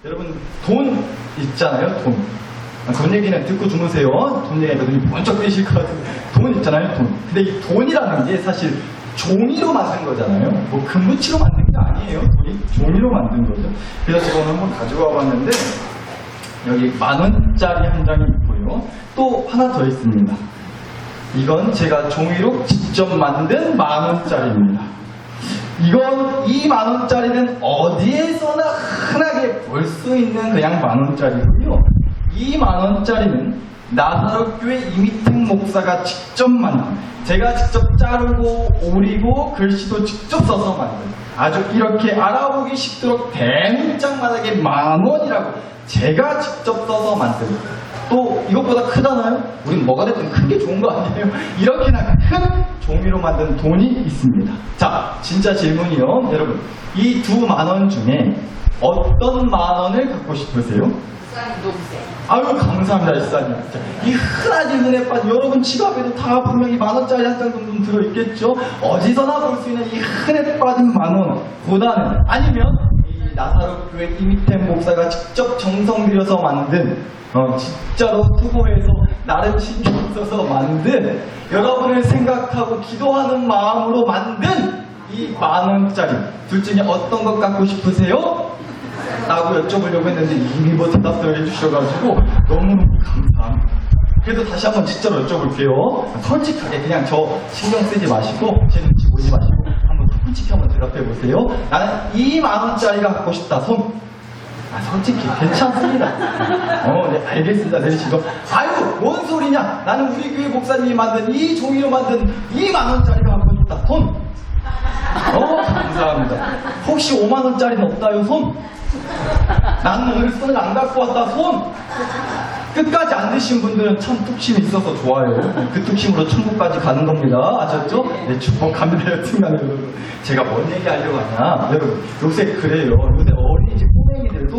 여러분 돈 있잖아요. 돈 얘기는 듣고 주무세요. 돈 얘기하니까 눈이 번쩍 뜨실 것 같은데 돈 있잖아요. 돈. 근데 이 돈이라는 게 사실 종이로 만든 거잖아요. 뭐 금붙이로 만든 게 아니에요. 돈이 종이로 만든 거죠. 그래서 제가 오늘 한번 가져와 봤는데 여기 10,000원짜리 한 장이 있고요. 또 하나 더 있습니다. 이건 제가 종이로 직접 만든 10,000원짜리입니다. 이건 이 10,000원짜리는 어디에서나 흔하게 볼 수 있는 그냥 10,000원짜리고요. 이 10,000원짜리는 나사로교회 이미택 목사가 직접 만든, 제가 직접 자르고 오리고 글씨도 직접 써서 만든, 아주 이렇게 알아보기 쉽도록 대문짝만하게 10,000원이라고 제가 직접 써서 만든, 또 이것보다 크잖아요? 우린 뭐가 됐든 큰 게 좋은 거 아니에요? 이렇게나 큰 종이로 만든 돈이 있습니다. 자, 진짜 질문이요. 여러분, 이 두 10,000원 중에 어떤 10,000원을 갖고 싶으세요? 아유, 감사합니다, 일사님. 이 흔하지 눈에 빠진 여러분 지갑에도 다 분명히 10,000원짜리 한 장 정도는 들어있겠죠? 어디서나 볼 수 있는 이 흔해 빠진 10,000원보다는, 아니면 이 나사로교회 이미택 목사가 직접 정성 들여서 만든, 진짜로 투고해서 나름 신경 써서 만든, 여러분을 생각하고 기도하는 마음으로 만든 이 10,000원짜리 둘 중에 어떤 것 갖고 싶으세요? 라고 여쭤보려고 했는데 이미 뭐 대답을 해주셔가지고 너무 감사합니다. 그래도 다시 한번 진짜로 여쭤볼게요. 솔직하게 그냥 저 신경 쓰지 마시고 제 눈치 보지 마시고 한번 솔직히 한번 대답해보세요. 나는 이 10,000원짜리가 갖고 싶다. 손. 솔직히 괜찮습니다. 네, 알겠습니다. 내리시고. 아유, 뭔 소리냐? 나는 우리 교회 목사님이 만든 이 종이로 만든 이 10,000원짜리가 갖고 싶다. 손. 감사합니다. 혹시 50,000원짜리는 없다요? 손. 나는 오늘 손을 안 갖고 왔다. 손. 끝까지 안 드신 분들은 참 뚝심이 있어서 좋아요. 그 뚝심으로 천국까지 가는 겁니다. 아셨죠? 네, 축복합니다. 여튼간에 여러분. 제가 뭔 얘기 하려고 하냐. 여러분, 요새 그래요. 요새 어린이집 꼬맹이들도,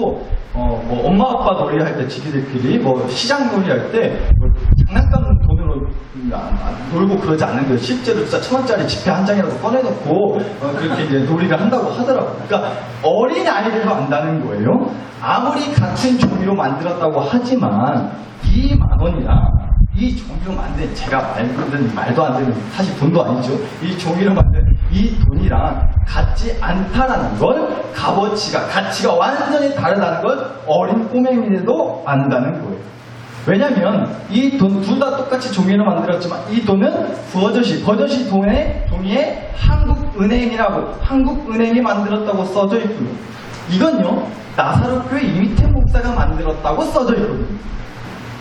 뭐, 엄마 아빠 놀이 할 때 지기들끼리, 뭐, 시장 놀이 할 때, 뭐, 장난감 돈으로 놀고 그러지 않는 거예요. 실제로 진짜 1,000원짜리 지폐 한 장이라도 꺼내놓고, 그렇게 이제 놀이를 한다고 하더라고요. 그러니까, 어린 아이들도 안다는 거예요. 아무리 같은 종이로 만들었다고 하지만, 이 10,000원이랑, 이 종이로 만든, 제가 말도 안 되는, 사실 돈도 아니죠. 이 종이로 만든 이 돈이랑 같지 않다라는 걸, 가치가 완전히 다르다는 걸 어린 꼬맹이들도 안다는 거예요. 왜냐면 이 돈 둘 다 똑같이 종이로 만들었지만 이 돈은 버젓이 종이에 한국은행이 만들었다고 써져 있고요. 이건요, 나사로교회 이미택 목사가 만들었다고 써져 있거든요.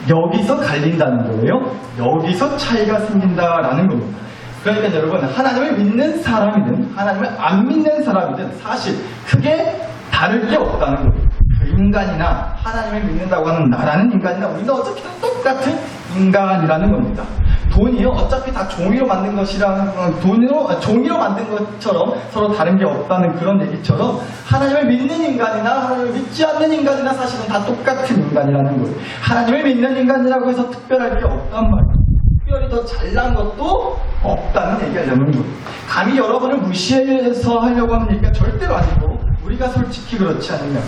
여기서 갈린다는 거예요. 여기서 차이가 생긴다라는 겁니다. 그러니까 여러분, 하나님을 믿는 사람이든 하나님을 안 믿는 사람이든 사실 크게 다를 게 없다는 거예요. 그 인간이나 하나님을 믿는다고 하는 나라는 인간이나 우리는 어차피 다 똑같은 인간이라는 겁니다. 돈이요, 어차피 다 종이로 만든 종이로 만든 것처럼 서로 다른 게 없다는 그런 얘기처럼 하나님을 믿는 인간이나 하나님을 믿지 않는 인간이나 사실은 다 똑같은 인간이라는 거예요. 하나님을 믿는 인간이라고 해서 특별할 게 없단 말이에요. 특별히 더 잘난 것도 없다는 얘기하려는 거예요. 감히 여러분을 무시해서 하려고 하는 얘기가 절대로 아니고 우리가 솔직히 그렇지 않으면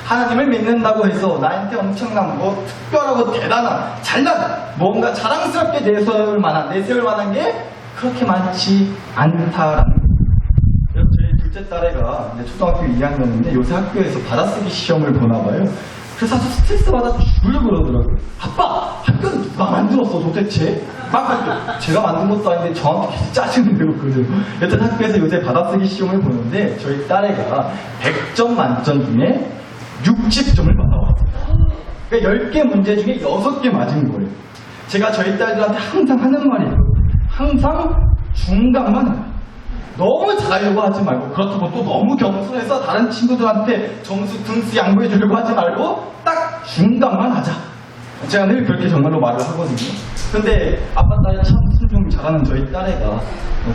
하나님을 믿는다고 해서 나한테 엄청난 뭐 특별하고 대단한 잘난 뭔가 자랑스럽게 내세울 만한 게 그렇게 많지 않다라는 거예요. 저희 둘째 딸애가 이제 초등학교 2학년인데 요새 학교에서 받아쓰기 시험을 보나 봐요. 그래서 아주 스트레스 받아 죽으려 그러더라고요. 아빠! 학교는 누가 만들었어 도대체? 막 제가 만든 것도 아닌데 저한테 계속 짜증을 내고 그래요. 여튼 학교에서 요새 받아쓰기 시험을 보는데 저희 딸애가 100점 만점 중에 60점을 받아왔어요. 그러니까 10개 문제 중에 6개 맞은 거예요. 제가 저희 딸들한테 항상 하는 말이 있거든요. 항상 중간만 해요. 너무 잘하려고 하지 말고, 그렇다고 또 너무 겸손해서 다른 친구들한테 점수 등수 양보해 주려고 하지 말고 딱 중간만 하자. 제가 늘 그렇게 정말로 말을 하거든요. 근데 아빠 딸이 참 순종 잘하는 저희 딸애가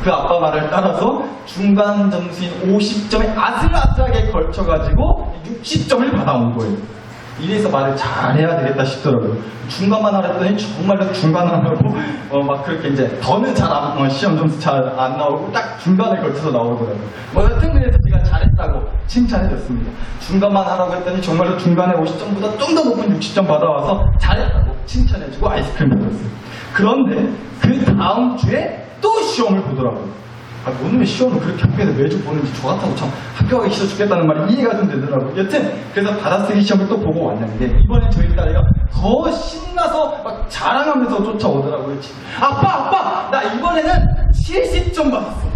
그 아빠 말을 따라서 중간 점수인 50점에 아슬아슬하게 걸쳐가지고 60점을 받아온 거예요. 이래서 말을 잘해야 되겠다 싶더라고요. 중간만 하랬더니 정말로 중간만 하고 막 그렇게 이제 더는 잘 시험 점수 잘 안 나오고 딱 중간에 걸쳐서 나오더라고요. 여튼 그래서 네가 잘했다고 칭찬해줬습니다. 중간만 하라고 했더니 정말로 중간에 50점보다 좀 더 높은 60점 받아와서 잘했다고 칭찬해주고 아이스크림을 줬어요. 그런데 그 다음 주에 또 시험을 보더라고요. 아, 너는 왜 시험을 그렇게 학교에서 매주 보는지 저 같아도 참 학교 가기 싫어 죽겠다는 말이 이해가 좀 되더라고요. 여튼 그래서 받아쓰기 시험을 또 보고 왔는데 이번에 저희 딸애가 더 신나서 막 자랑하면서 쫓아오더라고요. 아빠 나 이번에는 70점 받았어.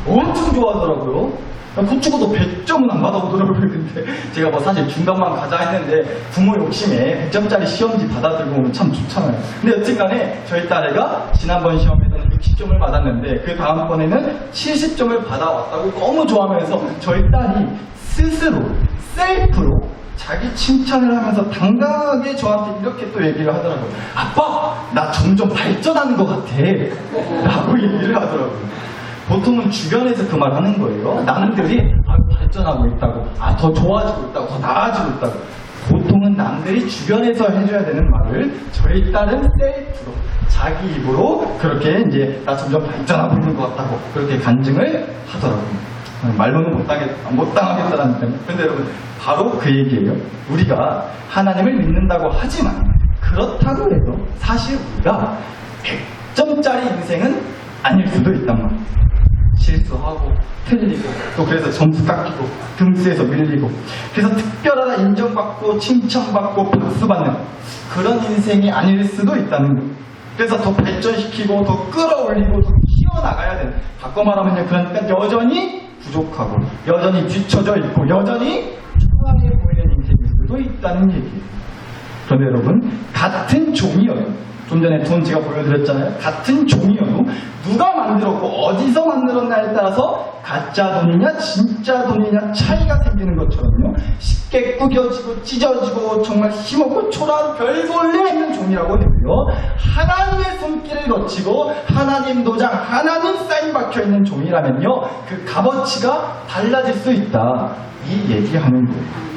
엄청 좋아하더라고요. 그치고도 100점은 안 받아오더라고요. 근데 제가 뭐 사실 중간만 가자 했는데 부모 욕심에 100점짜리 시험지 받아들고 오면 참 좋잖아요. 근데 여튼간에 저희 딸애가 지난번 시험에서는 60점을 받았는데 그 다음번에는 70점을 받아왔다고 너무 좋아하면서 저희 딸이 스스로 셀프로 자기 칭찬을 하면서 당당하게 저한테 이렇게 또 얘기를 하더라고요. 아빠 나 점점 발전하는 것 같아 라고 얘기를 하더라고요. 보통은 주변에서 그 말 하는 거예요. 남들이 발전하고 있다고, 더 좋아지고 있다고, 더 나아지고 있다고. 보통은 남들이 주변에서 해줘야 되는 말을 저희 딸은 셀프로, 자기 입으로 그렇게 이제 나 점점 발전하고 있는 것 같다고 그렇게 간증을 하더라고요. 말로는 못 당하겠다라는 점. 근데 여러분, 바로 그 얘기예요. 우리가 하나님을 믿는다고 하지만, 그렇다고 해도 사실 우리가 100점짜리 인생은 아닐 수도 있단 말이에요. 실수하고 틀리고 또 그래서 점수 깎이고 등수에서 밀리고 그래서 특별하다 인정받고 칭찬받고 박수받는 그런 인생이 아닐 수도 있다는 거예요. 그래서 더 발전시키고 더 끌어올리고 더 키워나가야 되는, 바꿔 말하면요, 그러니까 여전히 부족하고 여전히 뒤처져 있고 여전히 초라해 보이는 인생일 수도 있다는 얘기예요. 그런데 여러분, 같은 종이어요. 좀 전에 돈 제가 보여드렸잖아요. 같은 종이어도 누가 만들었고 어디서 만들었나에 따라서 가짜 돈이냐 진짜 돈이냐 차이가 생기는 것처럼요. 쉽게 구겨지고 찢어지고 정말 힘없고 초라한 별볼일 있는 종이라고 해도요. 하나님의 손길을 거치고 하나님 도장, 하나님 사인 박혀있는 종이라면요. 그 값어치가 달라질 수 있다. 이 얘기하는 거예요.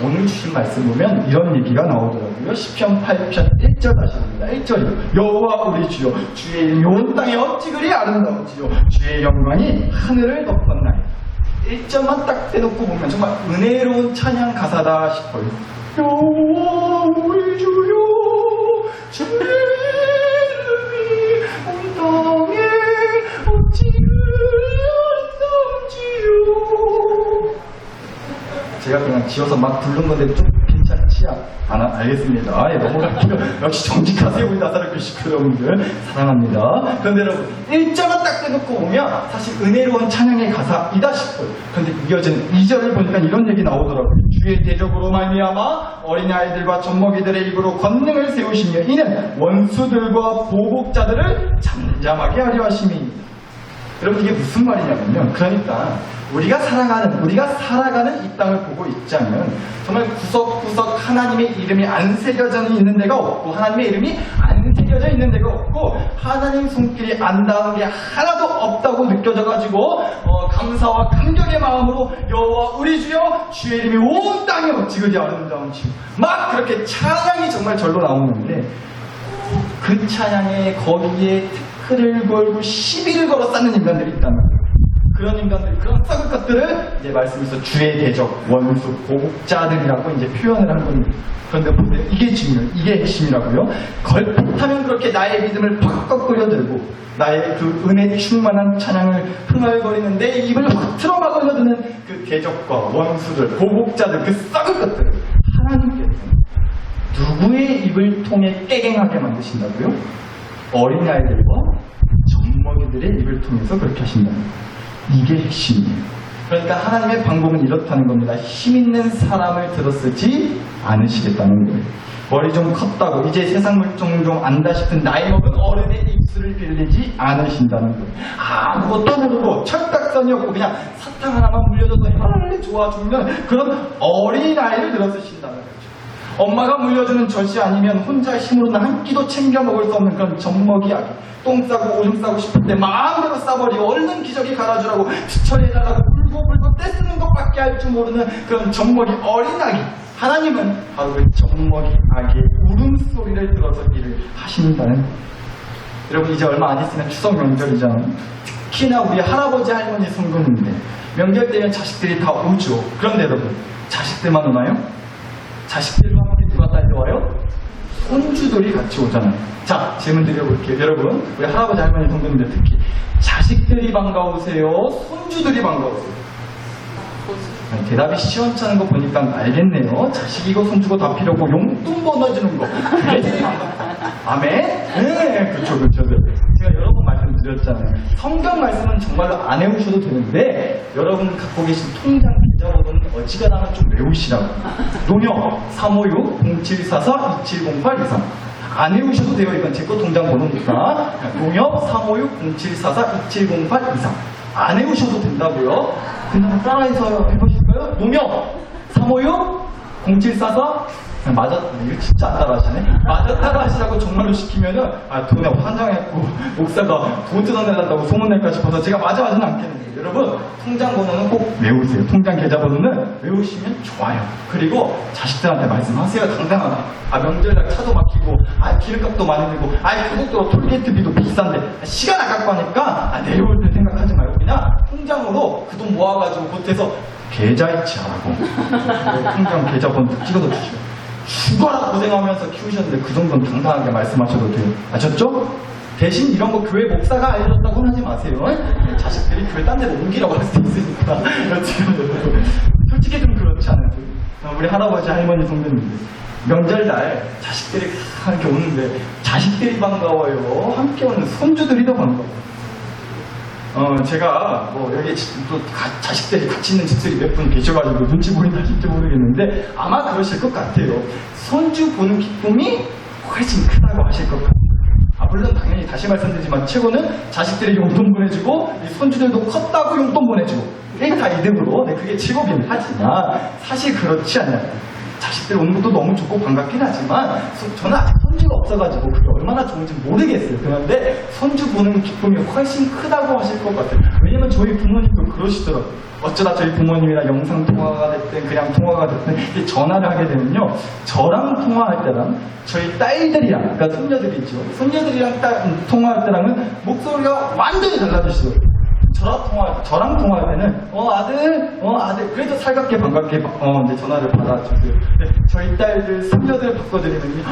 오늘 주신 말씀 보면 이런 얘기가 나오더라고요. 시편 8편 1절 다시 봅니다. 1절이요. 여호와 우리 주여, 주의 이름이 온 땅에 어찌 그리 아름다운지요, 주의 영광이 하늘을 덮었나이다. 1절만 딱 떼놓고 보면 정말 은혜로운 찬양 가사다 싶어요. 여호와 우리 주여, 주의 이름이 온 땅에 어찌 그리 아름다운지요. 제가 그냥 지어서 막 부른 건데 좀 괜찮지 않아? 알겠습니다. 예, 넘어갈게요. 역시 정직하세요, 우리 나사렛 식구 여러분들. 사랑합니다. 그런데 여러분, 1절만 딱 떼놓고 보면 사실 은혜로운 찬양의 가사이다 싶어요. 그런데 이어지는 2절을 보니까 이런 얘기 나오더라고요. 주의 대적으로 말미암아 어린아이들과 젖먹이들의 입으로 권능을 세우시며 이는 원수들과 보복자들을 잠잠하게 하려 하심이. 여러분, 이게 무슨 말이냐면요. 그러니까 우리가 살아가는 이 땅을 보고 있자면 정말 구석구석 하나님의 이름이 안 새겨져 있는 데가 없고 하나님의 이름이 안 새겨져 있는 데가 없고 하나님 손길이 안 닿은 게 하나도 없다고 느껴져가지고 감사와 감격의 마음으로 여호와 우리 주여, 주의 이름이 온 땅에 어찌 그리 아름다운지 막 그렇게 찬양이 정말 절로 나오는데 그 찬양에 거기에 태클을 걸고 시비를 걸어 쌓는 인간들이 있다는 거예요. 그런 인간들, 그런 썩은 것들을 이제 말씀에서 주의 대적, 원수, 보복자들이라고 이제 표현을 한 겁니다. 그런데 보세요. 이게 중요해요. 이게 핵심이라고요. 걸핏하면 그렇게 나의 믿음을 팍팍 끌어들고 나의 그 은혜 충만한 찬양을 흥얼거리는 내 입을 확 틀어막아 흘려드는 그 대적과 원수들, 보복자들, 그 썩은 것들을 하나님께서 누구의 입을 통해 깨갱하게 만드신다고요? 어린아이들과 젖먹이들의 입을 통해서 그렇게 하신다는 거예요. 이게 핵심이에요. 그러니까 하나님의 방법은 이렇다는 겁니다. 힘있는 사람을 들어쓰지 않으시겠다는 거예요. 머리 좀 컸다고 이제 세상 물정 좀 안다 싶은 나이 먹은 어른의 입술을 빌리지 않으신다는 거예요. 아무것도 모르고 철딱선이 없고 그냥 사탕 하나만 물려줘도 혈을 좋아 죽는 그런 어린아이를 들어쓰신다는 거죠. 엄마가 물려주는 젖이 아니면 혼자 힘으로는 한 끼도 챙겨 먹을 수 없는 그런 젖먹이 아기. 똥 싸고 오줌 싸고 싶을 때 마음대로 싸버리고 얼른 기저귀 갈아주라고 처리해달라고 불고 떼쓰는 것밖에 할 줄 모르는 그런 젖먹이 어린아기. 하나님은 바로 그 젖먹이 아기의 울음소리를 들어서 일을 하신다는 거예요. 여러분, 이제 얼마 안 있으면 추석 명절이잖아요. 특히나 우리 할아버지 할머니 성금인데 명절 때면 자식들이 다 오죠. 그런데 여러분, 자식들만 오나요? 자식들과 함께 누가 딸려와요? 손주들이 같이 오잖아요. 자, 질문 드려볼게요. 여러분, 우리 할아버지 할머니 동생들 특히 자식들이 반가우세요? 손주들이 반가우세요? 대답이 시원찮은 거 보니까 알겠네요. 자식이고 손주고 다 필요 없고 용돈 보내주는 거. 그게 제일 반갑다. 아멘? 네, 그쵸. 제가 여러 번 말씀드렸잖아요. 성경 말씀은 정말로 안 외우셔도 되는데 여러분 갖고 계신 통장 계좌번호는 어지간하면 좀 외우시라고. 농협 356-0744-270823. 안 외우셔도 돼요. 이건 제 거 통장 번호니까. 농협 356-0744-270823. 안 외우셔도 된다고요. 근데 한번 따라해서 해보실까요? 농협 356-0744. 맞아, 이거 진짜 안 따라하시네. 맞아, 따라하시라고 정말로 시키면은, 돈에 환장했고, 목사가 돈 뜯어내달라고 소문낼까 싶어서 제가 맞아하지는 않겠는데, 여러분, 통장 번호는 꼭 외우세요. 통장 계좌 번호는 외우시면 좋아요. 그리고 자식들한테 말씀하세요. 당당하게. 명절날 차도 막히고, 기름값도 많이 들고, 고속도로 톨게이트비도 비싼데, 시간 아깝고 하니까, 내려올 때 생각하지 말고, 그냥 통장으로 그 돈 모아가지고 보태서 계좌이체하라고. 통장 계좌 번호 찍어서 주시고. 죽어라 고생하면서 키우셨는데 그 정도는 당당하게 말씀하셔도 돼요. 아셨죠? 대신 이런 거 교회 목사가 알려줬다고는 하지 마세요. 자식들이 교회 딴 데로 옮기라고 할 수도 있으니까. 지금 솔직히 좀 그렇지 않아요? 우리 할아버지 할머니 성도님들 명절날 자식들이 함께 오는데 자식들이 반가워요? 함께 오는 손주들이 더 반가워요. 제가 여기 또 자식들이 같이 있는 집들이 몇 분 계셔가지고 눈치 보이나 하실지 모르겠는데 아마 그러실 것 같아요. 손주 보는 기쁨이 훨씬 크다고 하실 것 같아요. 물론 당연히 다시 말씀드리지만 최고는 자식들이 용돈 보내주고 이 손주들도 컸다고 용돈 보내주고 다 이득으로 그게 최고긴 하지만 사실 그렇지 않아요. 자식들 오는 것도 너무 좋고 반갑긴 하지만 저는 아직 손주가 없어가지고 그게 얼마나 좋은지 모르겠어요. 그런데 손주 보는 기쁨이 훨씬 크다고 하실 것 같아요. 왜냐면 저희 부모님도 그러시더라고요. 어쩌다 저희 부모님이랑 영상통화가 됐든 그냥 통화가 됐든 전화를 하게 되면요, 저랑 통화할 때랑 저희 딸들이랑, 그러니까 손녀들이죠, 손녀들이랑 통화할 때랑은 목소리가 완전히 달라지시더라고요. 저랑 통화할 때는 아들 그래도 살갑게 반갑게 이제 전화를 받아주세요. 저희 딸들 손녀들 바꿔드리면요,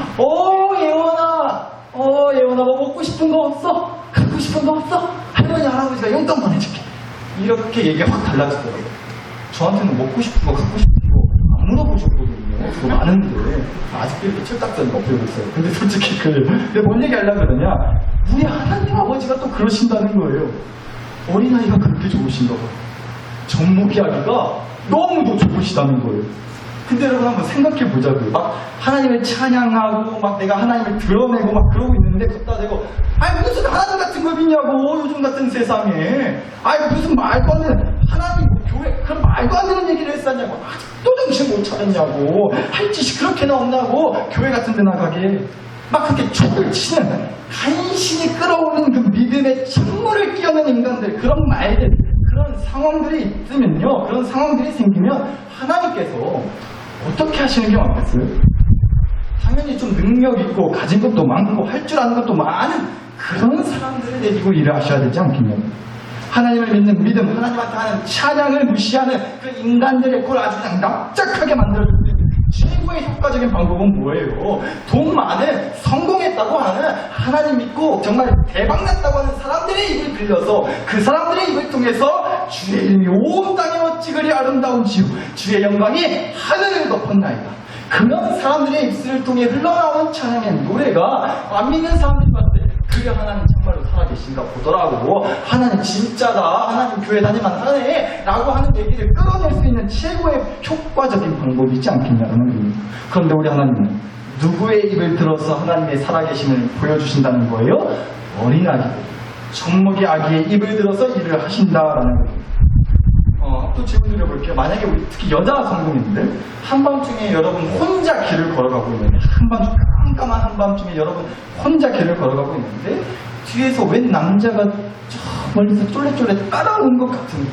예원아 뭐 먹고 싶은 거 없어? 갖고 싶은 거 없어? 할머니 할아버지가 용돈 보내줄게. 이렇게 얘기가 확 달라지더라고요. 저한테는 먹고 싶은 거 갖고 싶은 거 안 물어보셨거든요. 그거 많은데 아직도 이렇게 철딱선이 없어지고 있어요. 근데 솔직히 그래요. 근데 뭔 얘기 하려고 그러냐, 우리 하나님 아버지가 또 그러신다는 거예요. 어린아이가 그렇게 좋으신가 봐요. 젖먹이하기가 너무도 좋으시다는 거예요. 근데 여러분 한번 생각해 보자고요. 막 하나님을 찬양하고 막 내가 하나님을 드러내고 막 그러고 있는데 걷다 대고 무슨 하나님 같은 걸 믿냐고, 요즘 같은 세상에. 무슨 말도 안 되는 하나님 교회 그런 말도 안 되는 얘기를 했었냐고, 아직도 정신 못 차렸냐고, 할 짓이 그렇게나 없나고, 교회 같은 데 나가게 막 그렇게 촉을 치는, 간신히 끌어오는 그 믿음의 찬물을 끼얹는 인간들, 그런 말들, 그런 상황들이 있으면요, 그런 상황들이 생기면 하나님께서 어떻게 하시는 게 맞겠어요? 당연히 좀 능력 있고 가진 것도 많고 할 줄 아는 것도 많은 그런 사람들을 데리고 일을 하셔야 되지 않겠냐고. 하나님을 믿는 믿음, 하나님한테 하는 찬양을 무시하는 그 인간들의 꼴 아주 그냥 납작하게 만들어주는 최고의 효과적인 방법은 뭐예요? 돈 많은, 성공했다고 하는, 하나님 믿고 정말 대박났다고 하는 사람들의 입을 빌려서 그 사람들의 입을 통해서 주의 이름이 온 땅에 어찌 그리 아름다운지요, 주의 영광이 하늘을 덮었나이다. 그런 사람들의 입술을 통해 흘러나오는 찬양의 노래가 안 믿는 사람들이 봤을 때 그게 하나님 정말로 살아계신가 보더라고, 하나님 진짜다, 하나님 교회 다니면 하네 라고 하는 얘기를 끌어낼 수 있는 최고의 효과적인 방법이지 않겠냐는 거예요. 그런데 우리 하나님은 누구의 입을 들어서 하나님의 살아계심을 보여주신다는 거예요? 어린아이들, 젖먹이 아기의 입을 들어서 일을 하신다라는 거예요. 또 질문 드려볼게요. 만약에 우리 특히 여자 성도님들 한밤중에 여러분 혼자 길을 걸어가고 있는데, 한밤중 깜깜한 한밤중에 여러분 혼자 길을 걸어가고 있는데 뒤에서 웬 남자가 저 멀리서 쫄래쫄래 따라오는 것 같은,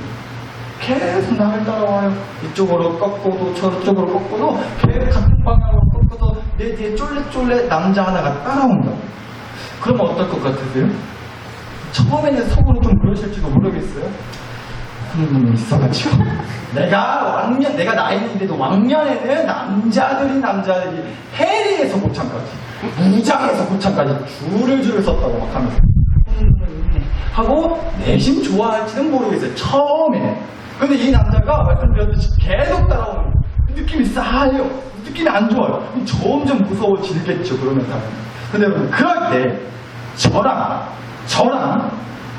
계속 나를 따라와요. 이쪽으로 꺾고도 저쪽으로 꺾고도 계속 같은 방향으로 꺾고도 내 뒤에 쫄래쫄래 남자 하나가 따라온다. 그러면 어떨 것 같으세요? 처음에는 속으로 좀 그러실지도 모르겠어요. 하는 놈이 있어가지고 내가 나이 있는데도 왕년에는 남자들이 해리에서 고창까지 무장에서 고창까지 줄을 섰다고 막 하면서 하고 내심 좋아할지는 모르겠어요. 처음에. 근데 이 남자가 말씀드렸듯이 계속 따라오는 느낌이 싸해요. 느낌이 안 좋아요. 점점 무서워지겠죠. 그러면 당연히. 근데 여러분 그럴 때 저랑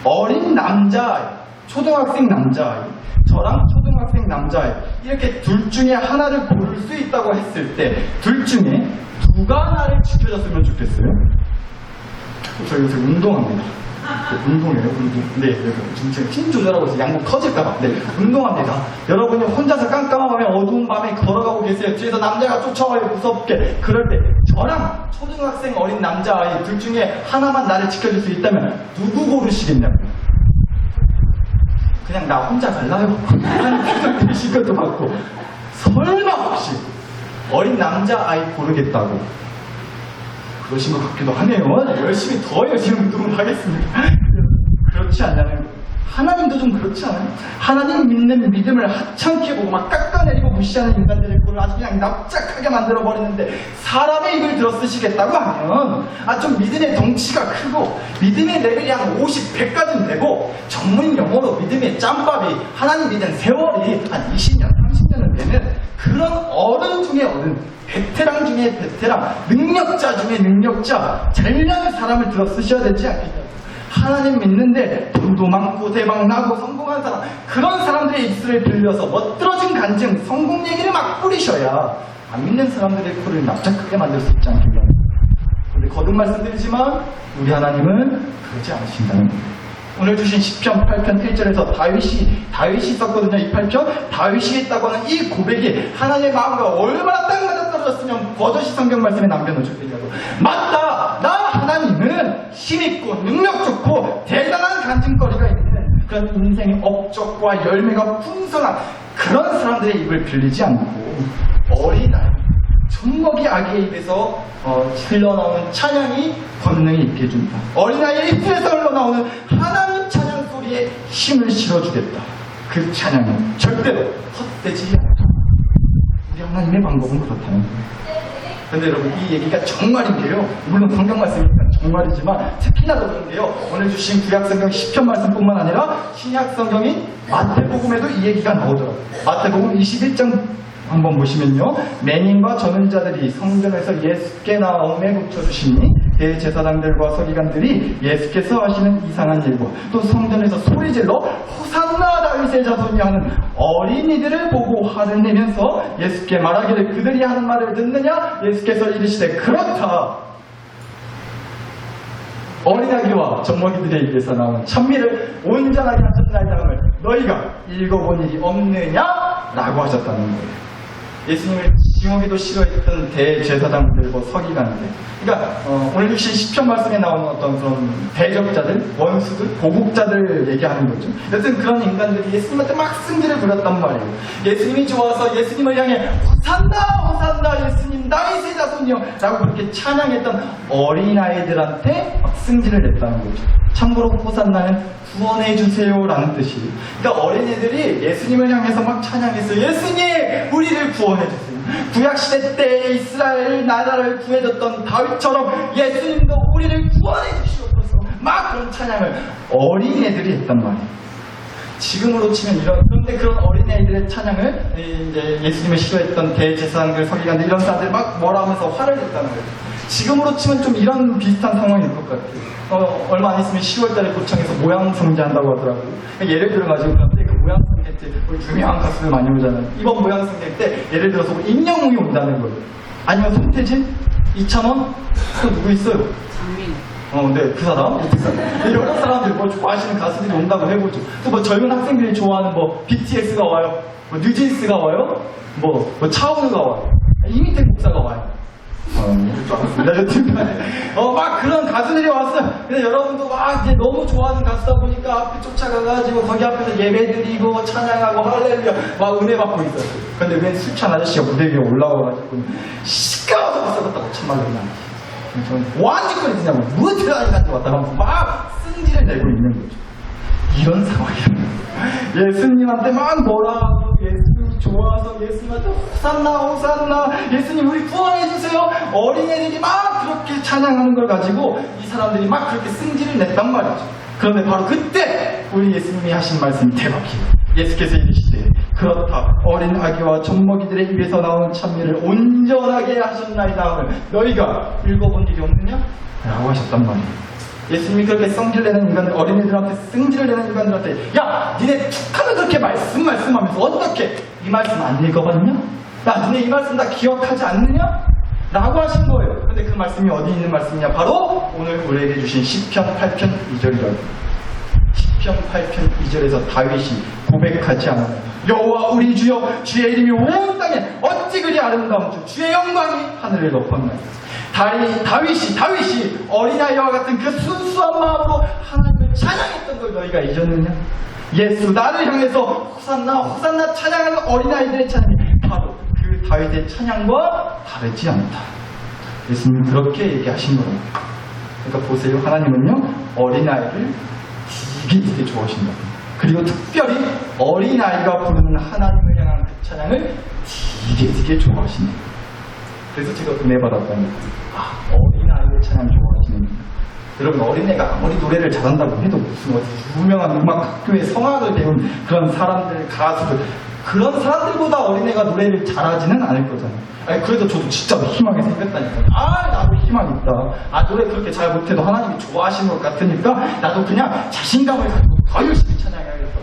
어린 남자아이, 초등학생 남자아이, 저랑 초등학생 남자아이 이렇게 둘 중에 하나를 고를 수 있다고 했을 때 둘 중에 누가 나를 지켜줬으면 좋겠어요? 저 요새 운동합니다. 운동이에요, 운동. 네, 지금 제가 힘 조절하고 있어요. 양복 터질까봐. 네, 운동합니다. 여러분이 혼자서 깜깜한 밤에 어두운 밤에 걸어가고 계세요. 뒤에서 남자가 쫓아와요, 무섭게. 그럴 때 저랑 초등학생 어린 남자아이 둘 중에 하나만 나를 지켜줄 수 있다면 누구 고르시겠냐고요? 그냥 나 혼자 갈라요? 하는 표정 드실 것도 같고 설마 혹시 어린 남자아이 고르겠다고 그러신 것 같기도 하네요. 열심히 운동을 하겠습니다. 그렇지 않냐면 하나님도 좀 그렇지 않아요? 하나님 믿는 믿음을 하찮게 보고 막 깎아내리고 무시하는 인간들의 꼴을 아주 그냥 납작하게 만들어버리는데 사람의 입을 들어 쓰시겠다고 하면 좀 믿음의 덩치가 크고 믿음의 레벨이 한 50, 100까지는 되고 전문 용어로 믿음의 짬밥이 하나님 믿는 세월이 한 20년, 30년은 되는 그런 어른 중에 어른, 베테랑 중에 베테랑, 능력자 중에 능력자, 잘나는 사람을 들어 쓰셔야 되지 않겠냐고. 하나님 믿는데 돈도 많고 대박 나고 성공한 사람, 그런 사람들의 입술을 빌려서 멋들어진 간증, 성공 얘기를 막 뿌리셔야 안 믿는 사람들의 코를 납작하게 만들 수 있지 않겠냐. 근데 거듭 말씀드리지만 우리 하나님은 그러지 않으신다는 거예요. 오늘 주신 시편 8편 1절에서 다윗이 썼거든요. 이 8편 다윗이 했다고 하는 이 고백이 하나님의 마음과 얼마나 딱 맞아 떨어졌으면 버젓이 성경 말씀에 남겨놓으셨겠냐고. 맞다! 나 하나님은 힘있고 능력 좋고 대단한 간증거리가 있는 그런 인생의 업적과 열매가 풍성한 그런 사람들의 입을 빌리지 않고 어린아이 젖먹이 아기의 입에서 흘러나오는 찬양이 권능이 있게 해줍니다. 어린아이의 입에서 흘러나오는 하나님 찬양 소리에 힘을 실어주겠다. 그 찬양은 절대로 헛되지 않다. 우리 하나님의 방법은 그렇다는 거예요. 근데 여러분 이 얘기가 정말인데요. 물론 성경 말씀이니까 정말이지만 특히나 더 그런데요. 오늘 주신 구약성경 10편 말씀뿐만 아니라 신약성경인 마태복음에도 이 얘기가 나오더라고요. 마태복음 21장 한번 보시면요. 맹인과 전는 자들이 성전에서 예수께 나옴에 붙여주시니 대제사장들과 서기관들이 예수께서 하시는 이상한 일과 또 성전에서 소리질러 호산나 다윗의 자손이 하는 어린이들을 보고 화를 내면서 예수께 말하기를 그들이 하는 말을 듣느냐? 예수께서 이르시되 그렇다. 어린아기와 젖먹이들의 입에서 나온 찬미를 온전하게 하셨다 하음을 너희가 읽어본 일이 없느냐? 라고 하셨다는 거예요. 예수님을 지옥에도 싫어했던 대제사장들과 서기관들. 그러니까 오늘 주신 시편 말씀에 나오는 어떤 그런 대적자들, 원수들, 보복자들 얘기하는 거죠. 여튼 그런 인간들이 예수님한테 막 승질을 부렸단 말이에요. 예수님이 좋아서 예수님을 향해 호산나 호산나 예수님 다윗의 자손이여 라고 그렇게 찬양했던 어린아이들한테 막 승질을 냈다는 거죠. 참고로 호산나는 구원해주세요 라는 뜻이에요. 그러니까 어린애들이 예수님을 향해서 막 찬양했어요. 예수님 우리를 구원해주세요. 구약시대 때 이스라엘 나라를 구해줬던 다윗처럼 예수님도 우리를 구원해주시옵소서. 막 그런 찬양을 어린애들이 했단 말이에요. 지금으로 치면 그런데 그런 어린애들의 찬양을 이제 예수님을 싫어했던 대제사장들, 서기관들 이런 사람들이 막 뭐라 하면서 화를 냈다는 거예요. 지금으로 치면 좀 이런 비슷한 상황일 것 같아요. 얼마 안 있으면 10월달에 고창에서 모양성제 한다고 하더라고요. 예를 들어가지고 그런데 그 모양성제 때 유명한 가수들 많이 오잖아요. 이번 모양성제 때 예를 들어서 임영웅이 온다는 거예요. 아니면 손태진, 이찬원, 또 누구 있어요? 장민. 네, 그 사람, 여러 사람들 뭐 좋아하시는 가수들이 온다고 해보죠. 또 뭐 젊은 학생들이 좋아하는 뭐 BTS가 와요, 뭐 뉴진스가 와요, 뭐 차은우가 와요, 이민택 목사가 와요. 막 그런 가수들이 왔어요. 근데 여러분도 막 이제 너무 좋아하는 가수다 보니까 앞에 쫓아가가지고 거기 앞에서 예배드리고 찬양하고 할렐루야 막 은혜 받고 있었어요. 근데 웬 술찬 아저씨가 무대 위에 올라와가지고 시끄러워서 못 참말로 그냥 저는 완전히 그냥 무엇을 하니까 왔다 하면서 막 승질을 내고 있는 거죠. 이런 상황이에요. 예수님한테 막 뭐라 하고 예수님이 좋아서 예수님한테 호산나 호산나 예수님 우리 구원해주세요. 어린애들이 막 그렇게 찬양하는 걸 가지고 이 사람들이 막 그렇게 승질을 냈단 말이죠. 그런데 바로 그때 우리 예수님이 하신 말씀이 대박이에요. 예수께서 이르시되 그렇다 어린 아기와 젖먹이들의 입에서 나온 찬미를 온전하게 하셨나이다 하면 너희가 읽어본 일이 없느냐? 라고 하셨단 말이에요. 예수님이 그렇게 성질내는 인간들, 어린이들한테 승질을 내는 인간들한테 야! 니네 축하는 그렇게 말씀하면서 어떻게 이 말씀 안 읽어봤냐? 야 니네 이 말씀 다 기억하지 않느냐? 라고 하신 거예요. 근데 그 말씀이 어디 있는 말씀이냐? 바로 오늘 우리에게 주신 시편 8편 2절이라고. 시편 8편 2절에서 다윗이 고백하지 않았나요? 여호와 우리 주여 주의 이름이 온 땅에 어찌 그리 아름다운 주 주의 영광이 하늘을 덮었나요? 다윗이 어린아이와 같은 그 순수한 마음으로 하나님을 찬양했던 걸 너희가 잊었느냐? 예수 나를 향해서 호산나 호산나 찬양하는 어린아이들의 찬양이 바로 그 다윗의 찬양과 다르지 않다. 예수님 그렇게 얘기하신 거예요. 그러니까 보세요. 하나님은요 어린아이를 되게 좋아하신다. 그리고 특별히 어린아이가 부르는 하나님을 향한 그 찬양을 되게 좋아하신다. 그래서 제가 은혜 받았다는 거예요. 어린아이의 찬양 좋아하시는 여러분 어린애가 아무리 노래를 잘한다고 해도 무슨 어디 유명한 음악학교에 성악을 배운 그런 사람들 가수들 그런 사람들보다 어린애가 노래를 잘하지는 않을 거잖아요. 아니 그래도 저도 진짜 희망이 생겼다니까요. 나도 희망 있다. 노래 그렇게 잘 못해도 하나님이 좋아하시는 것 같으니까 나도 그냥 자신감을 가지고 더 열심히 찬양해야겠다.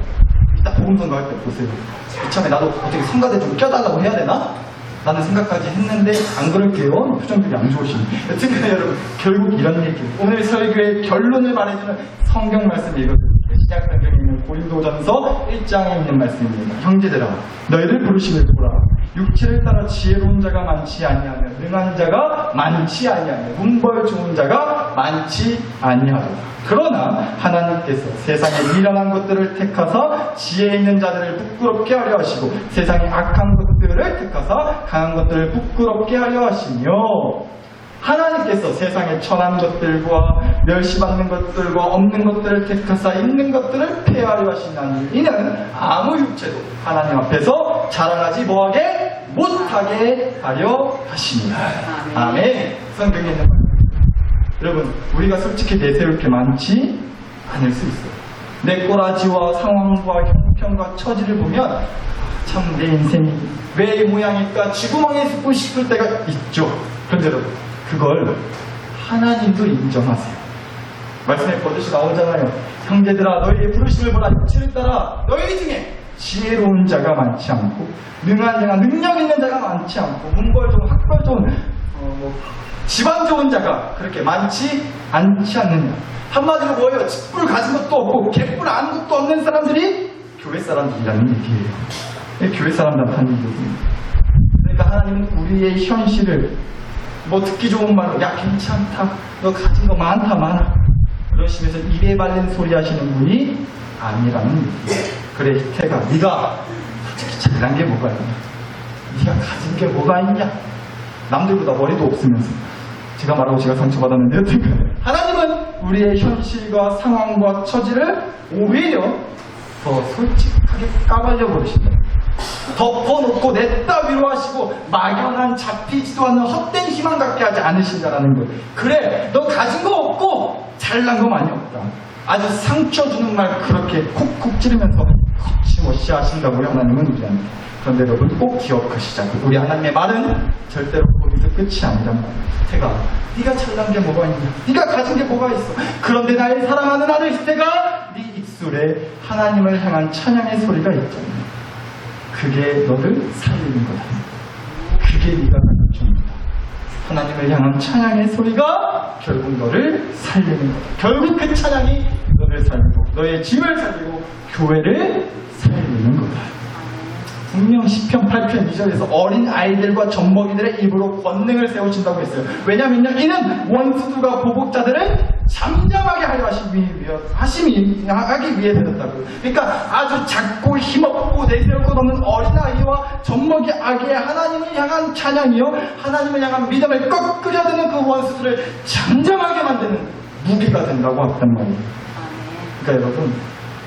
이따 복음선거 할 때 보세요. 이참에 나도 어떻게 성가대 좀 껴달라고 해야 되나? 라는 생각까지 했는데 안 그럴게요. 표정들이 안 좋으시네. 여튼간에 여러분 결국 이런 얘기예요. 오늘 설교의 결론을 말해주는 성경 말씀을 읽어드릴게요. 시작 성경에 있는 고린도전서 1장에 있는 말씀입니다. 형제들아 너희들 부르심을 보라. 육체를 따라 지혜로운 자가 많지 아니하며 능한 자가 많지 아니하며 문벌 좋은 자가 많지 아니하리라. 그러나 하나님께서 세상에 미련한 것들을 택하사 지혜 있는 자들을 부끄럽게 하려 하시고 세상에 악한 것들을 택하사 강한 것들을 부끄럽게 하려 하시며 하나님께서 세상에 천한 것들과 멸시받는 것들과 없는 것들을 택하사 있는 것들을 폐하려 하시나니 이는 아무 육체도 하나님 앞에서 자랑하지 뭐하게 못하게 하려 하십니다. 아멘. 성경에 있는 말씀. 여러분 우리가 솔직히 내세울 게 많지 않을 수 있어요. 내 꼬라지와 상황과 형편과 처지를 보면 참 내 인생이 왜 이 모양일까 쥐구멍에 숨고 싶을 때가 있죠. 그런데 여러분 그걸 하나님도 인정하세요. 말씀에 버젓이 나오잖아요. 형제들아 너희의 부르심을 보라. 육체를 따라 너희 중에 지혜로운 자가 많지 않고 능한 자가 능력 있는 자가 많지 않고 문벌 좋은 학벌 좋은 집안 좋은 자가 그렇게 많지 않지 않느냐. 한마디로 뭐예요? 집불 가진 것도 없고 갯불 아는 것도 없는 사람들이 교회 사람들이라는 얘기예요. 교회 사람들한테 하는 얘기입니다. 그러니까 하나님은 우리의 현실을 듣기 좋은 말로 야 괜찮다 너 가진 거 많다 많아 그러시면서 입에 발린 소리 하시는 분이 아니라는 얘기예요. 그래 희태가 네가 솔직히 잘난 게 뭐가 있냐, 네가 가진 게 뭐가 있냐, 남들보다 머리도 없으면서 제가 말하고 제가 상처받았는데 여튼 하나님은 우리의 현실과 상황과 처지를 오히려 더 솔직하게 까발려 버리신다. 덮어놓고 냈다 위로하시고 막연한 잡히지도 않는 헛된 희망 갖게 하지 않으신다라는 거예요. 그래 너 가진 거 없고 잘난 거 많이 없다. 아주 상처 주는 말 그렇게 콕콕 찌르면서 거침없이 하신다고요 하나님은 우리한테. 그런데 여러분 꼭 기억하시자고요. 우리 하나님의 말은 절대로 거기서 끝이 아니란 말이에요. 태가 네가 잘난 게 뭐가 있냐, 네가 가진 게 뭐가 있어. 그런데 나의 사랑하는 아들 희태가 네 입술에 하나님을 향한 찬양의 소리가 있잖아요. 그게 너를 살리는 거다. 그게 네가 가진 존재다. 하나님을 향한 찬양의 소리가 결국 너를 살리는 거다. 결국 그 찬양이 너를 살리고 너의 집을 살리고 교회를 살리는 거다. 분명 시편 8편 2절에서 어린 아이들과 젖먹이들의 입으로 권능을 세우신다고 했어요. 왜냐면요 이는 원수들과 보복자들을 잠잠하게 하려 하기 위해 되었다고요. 그러니까 아주 작고 힘없고 내세울 것 없는 어린아이와 젖먹이 아기의 하나님을 향한 찬양이요 하나님을 향한 믿음을 꺾 끓여드는 그 원수들을 잠잠하게 만드는 무기가 된다고 했단 말이에요. 그러니까 여러분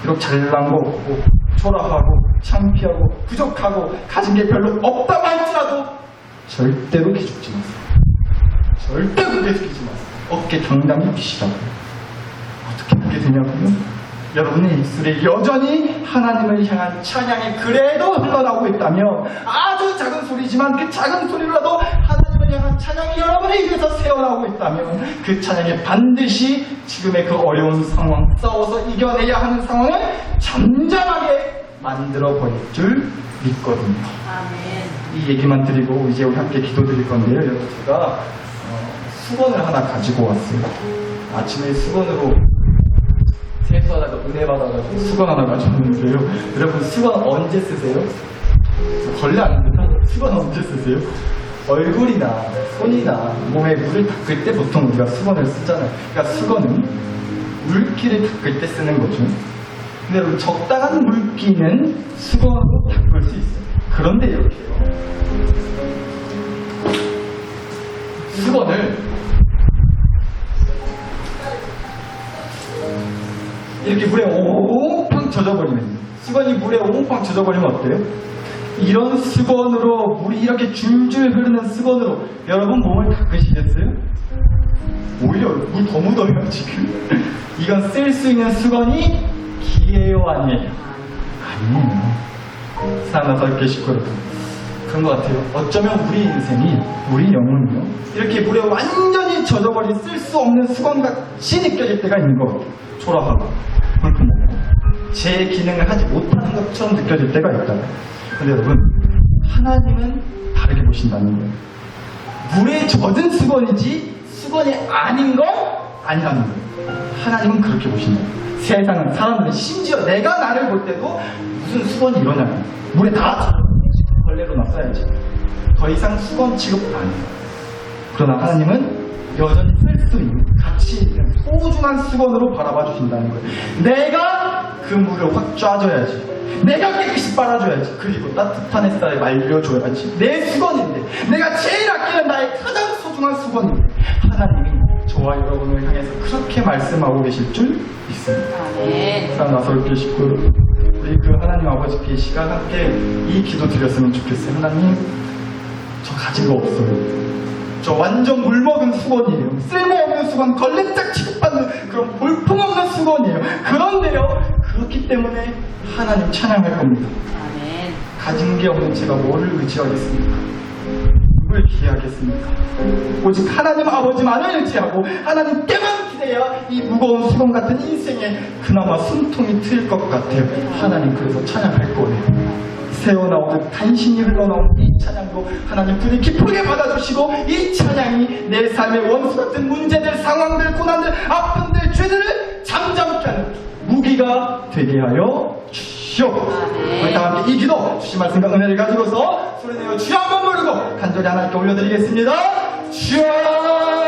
비록 잘난 거 없고 초라하고 창피하고 부족하고 가진 게 별로 없다고 할지라도 절대로 기죽지 마세요. 절대 고개 숙이지 마세요. 어깨 당당히 피시라고요. 어떻게 그게 되냐고요? 여러분의 입술에 여전히 하나님을 향한 찬양이 그래도 흘러나오고 있다면, 아주 작은 소리지만 그 작은 소리라도 하나님을 향한 찬양이 여러분의 입에서 새어나오고 있다면 그 찬양이 반드시 지금의 그 어려운 상황, 싸워서 이겨내야 하는 상황을 잠잠하게 만들어버릴 줄 믿거든요. 이 얘기만 드리고 이제 우리 함께 기도드릴 건데요. 여러분, 제가 수건을 하나 가지고 왔어요. 아침에 수건으로 세수하다가 은혜 받아가지고 수건 하나 가져왔는데요. 여러분, 수건 언제 쓰세요? 걸레 아닙니다. 수건 언제 쓰세요? 얼굴이나 손이나 몸에 물을 닦을 때 보통 우리가 수건을 쓰잖아요. 그러니까 수건은 물기를 닦을 때 쓰는 거죠. 근데 여러분, 적당한 물기는 수건으로 닦을 수 있어요. 그런데 이렇게요. 수건을 이렇게 물에 옹팡 젖어버리면, 수건이 물에 옹팡 젖어버리면 어때요? 이런 수건으로, 물이 이렇게 줄줄 흐르는 수건으로 여러분 몸을 닦으시겠어요? 오히려 물 더 묻어요 지금. 이건 쓸 수 있는 수건이 기회요 아니에요? 아니에요. 사랑하는 넓게 식구 여러분, 그런 것 같아요. 어쩌면 우리 인생이, 우리 영혼이요, 이렇게 물에 완전히 젖어버린 쓸 수 없는 수건같이 느껴질 때가 있는 것 같아요. 초라하고 불편하고 제 기능을 하지 못하는 것처럼 느껴질 때가 있다. 근데 여러분, 하나님은 다르게 보신다는 거예요. 물에 젖은 수건이지 수건이 아닌 건 아니라는 거예요. 하나님은 그렇게 보신다. 세상은, 사람들은, 심지어 내가 나를 볼 때도 무슨 수건이 이러냐면 물에 다 젖어버리지, 걸레로 놨어야지. 더 이상 수건 취급 안 해요. 그러나 하나님은 여전히 쓸 수 있는, 가치 있는 소중한 수건으로 바라봐 주신다는 거예요. 내가 그 물을 확 쪄줘야지. 내가 깨끗이 빨아줘야지. 그리고 따뜻한 햇살에 말려줘야지. 내 수건인데, 내가 제일 아끼는 나의 가장 소중한 수건인데, 하나님이 저와 여러분을 향해서 그렇게 말씀하고 계실 줄 믿습니다. 사랑하는 넓게 식구 여러분, 우리 그 하나님 아버지께 이 시간 함께 이 기도 드렸으면 좋겠어요. 하나님, 저 가진 거 없어요. 저 완전 물먹은 수건이에요. 쓸모없는 수건, 걸레짝 취급받는 그런 볼품없는 수건이에요. 그런데요, 그렇기 때문에 하나님 찬양할 겁니다. 가진 게 없는 제가 뭐를 의지하겠습니까? 누굴 기대하겠습니까? 오직 하나님 아버지만을 의지하고 하나님께만 기대야 이 무거운 수건 같은 인생에 그나마 숨통이 트일 것 같아요. 하나님, 그래서 찬양할 거예요. 새어나오듯 간신히 흘러나온 이 찬양도 하나님 분이 기쁘게 받아주시고, 이 찬양이 내 삶의 원수 같은 문제들, 상황들, 고난들, 아픔들, 죄들을 잠잠케 하는 무기가 되게 하여 주시오. 우리 다 함께 이 기도, 주신 말씀과 은혜를 가지고서 소리내어 주여 한번 부르고 간절히 하나님께 올려드리겠습니다. 주여!